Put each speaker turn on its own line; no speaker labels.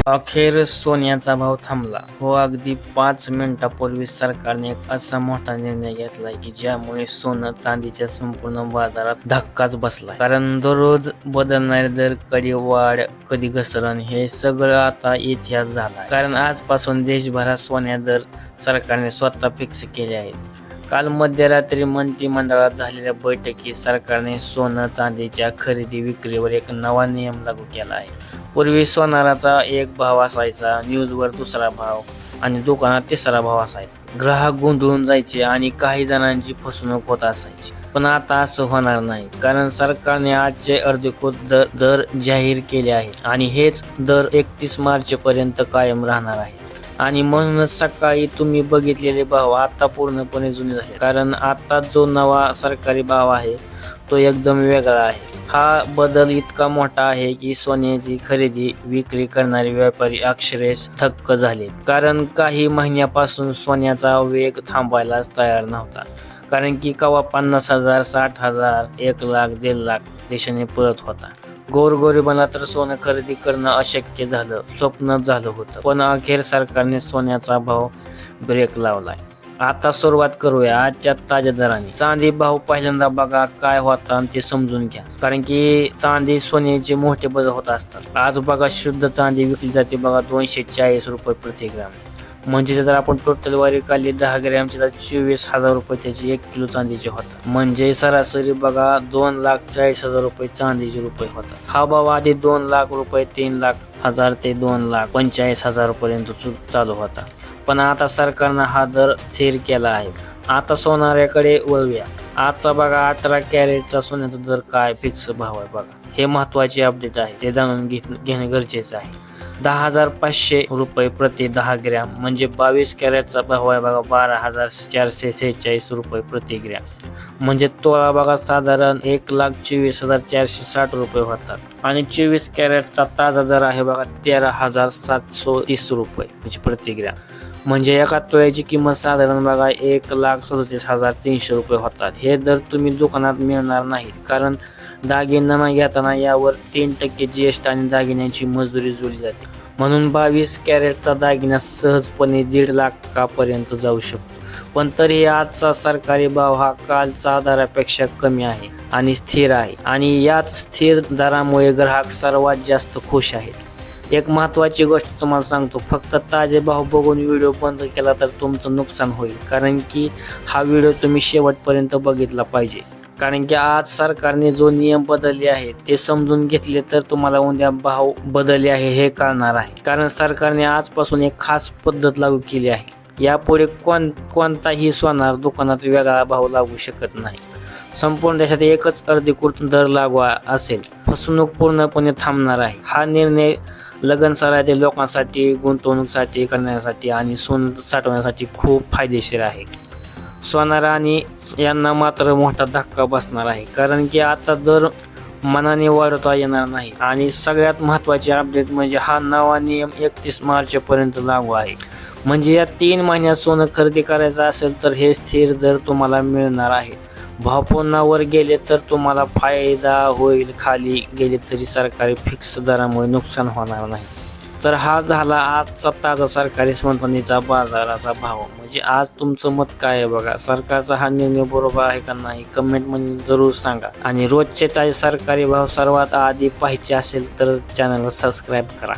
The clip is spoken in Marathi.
अखेर सोन्याचा भाव थांबला. हो, अगदी 5 मिनिटांपूर्वी सरकारने एक असा मोठा निर्णय घेतलाय की ज्यामुळे सोनं चांदीच्या संपूर्ण बाजारात धक्काच बसलाय. कारण दररोज बदलणारे दर, कधी वाढ कधी घसरण, हे सगळं आता इतिहास झाला. कारण आजपासून देशभरात सोन्या दर सरकारने स्वतः फिक्स केले आहेत. काल मध्यरात्री मंत्रिमंडळात झालेल्या बैठकीत सरकारने सोनं चांदीच्या खरेदी विक्रीवर एक नवा नियम लागू केला आहे. पूर्वी सोनाराचा एक भाव असायचा, न्यूजवर दुसरा भाव आणि दुकानात तिसरा भाव असायचा. ग्राहक गोंधळून जायचे आणि काही जणांची फसवणूक होत असायची. पण आता असं होणार नाही, कारण सरकारने आजचे अधिकृत दर जाहीर केले आहेत आणि हेच दर 31 मार्च पर्यंत कायम राहणार आहे. आणि म्हणूनच सकाळी तुम्ही बघितलेले भाव आता पूर्णपणे जुने झाले, कारण आता जो नवा सरकारी भाव आहे तो एकदम वेगळा आहे. हा बदल इतका मोठा आहे की सोन्याची खरेदी विक्री करणारे व्यापारी अक्षरशः थक्क झाले. कारण काही महिन्यापासून सोन्याचा वेग थांबायलाच तयार नव्हता. कारण की केव्हा 50,000, 60,000, 1,00,000, 1,50,000 देशाने पळत होता. गोरगरिबांना तर सोनं खरेदी करणं अशक्य झालं, स्वप्नच झालं होतं. पण अखेर सरकारने सोन्याचा भाव ब्रेक लावलाय. आता सुरुवात करूया आजच्या ताज्या दराने. चांदी भाव पहिल्यांदा बघा काय होता आणि ते समजून घ्या, कारण की चांदी सोन्याचे मोठे बदल होत असतात. आज बघा शुद्ध चांदी विकली जाते बघा 240 रुपये प्रति ग्राम. म्हणजे जर आपण टोटल वारी काढली 10 ग्रॅमची तर 24,000 रुपये त्याची 1 किलो चांदीचे होतात. म्हणजे सरासरी बघा 2,40,000 रुपये चांदीचे रुपये होतात. हा भाव आधी 2 लाख रुपये, 3,00,000 ते 2,45,000 पर्यंत चालू होता. पण आता सरकारनं हा दर स्थिर केला आहे. आता सोनाऱ्याकडे वळूया. आजचा बघा 18 कॅरेटचा सोन्याचा दर काय फिक्स भाव आहे बघा. हे महत्वाचे अपडेट आहे, ते जाणून घेणं गरजेचं आहे. 10,500 रुपये प्रति 10 ग्रॅम, म्हणजे 22 कॅरेटचा भाव आहे बघा 12,446 रुपये प्रति ग्रॅम. म्हणजे तोळा बघा साधारण 1,24,460 रुपये होतात. आणि 24 कॅरेटचा ताजा दर आहे बघा 13,730 रुपये म्हणजे प्रति ग्रॅम. म्हणजे एका तोळ्याची किंमत साधारण बघा 1,37,300 रुपये होतात. हे दर तुम्ही दुकानात मिळणार नाहीत, कारण दागिना घेताना यावर 3% GST आणि दागिन्यांची मजुरी जोडली जाते. म्हणून 22 कॅरेटचा दागिना सहजपणे 1.5 लाखापर्यंत जाऊ शकतो. पण तरीही आजचा सरकारी भाव हा कालचा दरापेक्षा कमी आहे आणि स्थिर आहे. आणि याच स्थिर दरामुळे ग्राहक सर्वात जास्त खुश आहेत. एक महत्त्वाची गोष्ट तुम्हाला सांगतो, फक्त ताजे भाव बघून व्हिडिओ बंद केला तर तुमचं नुकसान होईल. कारण की हा व्हिडिओ तुम्ही शेवटपर्यंत बघितला पाहिजे. कारण की आज सरकारने जो नियम बदलले आहे ते समजून घेतले तर तुम्हाला उद्या भाव बदलले आहे हे कळणार आहे. कारण सरकारने आजपासून एक खास पद्धत लागू केली आहे. यापुढे कोणताही सोनार दुकानात वेगळा भाव लागू शकत नाही. संपूर्ण देशात एकच अधिकृत दर लागू असेल. फसवणूक पूर्णपणे थांबणार आहे. हा निर्णय लगनसरातील लोकांसाठी, गुंतवणुकीसाठी करण्यासाठी आणि सोनं साठवण्यासाठी खूप फायदेशीर आहे. सोनारा आणि यांना मात्र मोठा धक्का बसणार आहे, कारण की आता दर मनाने वाढवता येणार नाही. आणि सगळ्यात महत्त्वाचे अपडेट म्हणजे हा नवा नियम 31 मार्च पर्यंत लागू आहे. म्हणजे या 3 महिन्यात सोनं खरेदी करायचं असेल तर हे स्थिर दर तुम्हाला मिळणार आहे. भाव पुन्हा वर गेले तर तुम्हाला फायदा होईल, खाली गेले तरी सरकारी फिक्स दरामुळे नुकसान होणार नाही. तर हा झाला आजचा ताजा सरकारी सोन्याचा बाजाराचा भाव. म्हणजे आज तुमचं मत काय आहे बघा. सरकारचा हा निर्णय बरोबर आहे का नाही कमेंटमध्ये जरूर सांगा. आणि रोजचे ताजे सरकारी भाव सर्वात आधी पाहायचे असेल तर चॅनलला सबस्क्राईब करा.